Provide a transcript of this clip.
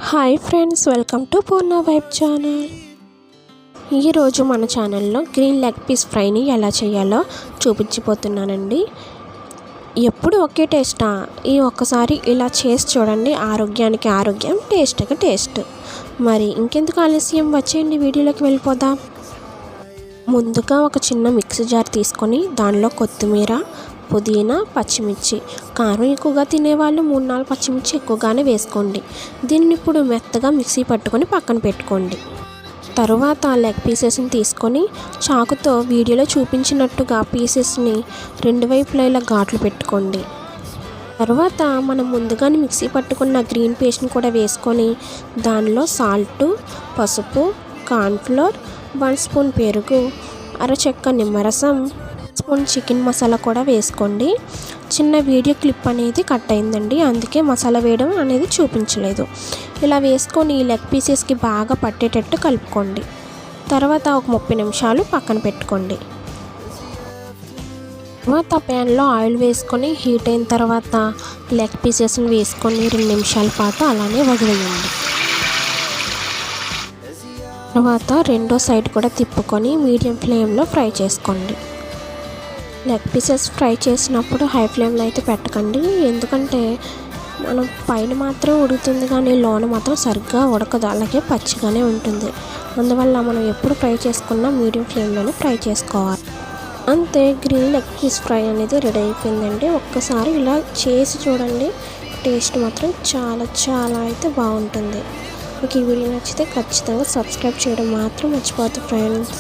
Hi friends, welcome to Purna vibe channel. ఈరోజు మన ఛానల్లో గ్రీన్ లెగ్ పీస్ ఫ్రైని ఎలా చేయాలో చూపించిపోతున్నానండి. ఎప్పుడు ఒకే టేస్టా? ఈ ఒక్కసారి ఇలా చేసి చూడండి. ఆరోగ్యానికి ఆరోగ్యం, టేస్ట్కి టేస్ట్. మరి ఇంకెందుకు ఆలస్యం, వచ్చేయండి వీడియోలోకి వెళ్ళిపోదాం. ముందుగా ఒక చిన్న మిక్సీ జార్ తీసుకొని దానిలో కొత్తిమీర, పుదీనా, పచ్చిమిర్చి, కారం ఎక్కువగా తినేవాళ్ళు 3-4 పచ్చిమిర్చి ఎక్కువగానే వేసుకోండి. దీన్ని ఇప్పుడు మెత్తగా మిక్సీ పట్టుకొని పక్కన పెట్టుకోండి. తరువాత లెగ్ పీసెస్ని తీసుకొని చాకుతో వీడియోలో చూపించినట్టుగా పీసెస్ని 2 వైపులా ఇలా ఘాట్లు పెట్టుకోండి. తర్వాత మనం ముందుగానే మిక్సీ పట్టుకున్న గ్రీన్ పేస్ట్ని కూడా వేసుకొని దానిలో సాల్టు, పసుపు, కార్న్ఫ్లోర్, 1 స్పూన్ పెరుగు, అరచెక్క నిమ్మరసం, స్పూన్ చికెన్ మసాలా కూడా వేసుకోండి. చిన్న వీడియో క్లిప్ అనేది కట్ అయిందండి, అందుకే మసాలా వేయడం అనేది చూపించలేదు. ఇలా వేసుకొని లెగ్ పీసెస్కి బాగా పట్టేటట్టు కలుపుకోండి. తర్వాత ఒక 30 నిమిషాలు పక్కన పెట్టుకోండి. తర్వాత ప్యాన్లో ఆయిల్ వేసుకొని హీట్ అయిన తర్వాత లెగ్ పీసెస్ని వేసుకొని 2 నిమిషాల పాటు అలానే వదిలేయండి. తర్వాత రెండో సైడ్ కూడా తిప్పుకొని మీడియం ఫ్లేమ్లో ఫ్రై చేసుకోండి. లెగ్ పీసెస్ ఫ్రై చేసినప్పుడు హై ఫ్లేమ్లో అయితే పెట్టకండి, ఎందుకంటే మనం పైన మాత్రం ఉడుకుతుంది కానీ లోన మాత్రం సరిగ్గా ఉడకదు, అలాగే పచ్చిగానే ఉంటుంది. అందువల్ల మనం ఎప్పుడు ఫ్రై చేసుకున్నా మీడియం ఫ్లేమ్లోనే ఫ్రై చేసుకోవాలి. అంతే, గ్రీన్ లెగ్ పీస్ ఫ్రై అనేది రెడీ అయిపోయిందండి. ఒక్కసారి ఇలా చేసి చూడండి, టేస్ట్ మాత్రం చాలా చాలా అయితే బాగుంటుంది. మీకు ఈ వీడియో నచ్చితే ఖచ్చితంగా సబ్స్క్రైబ్ చేయడం మాత్రం మర్చిపోద్దు ఫ్రెండ్స్.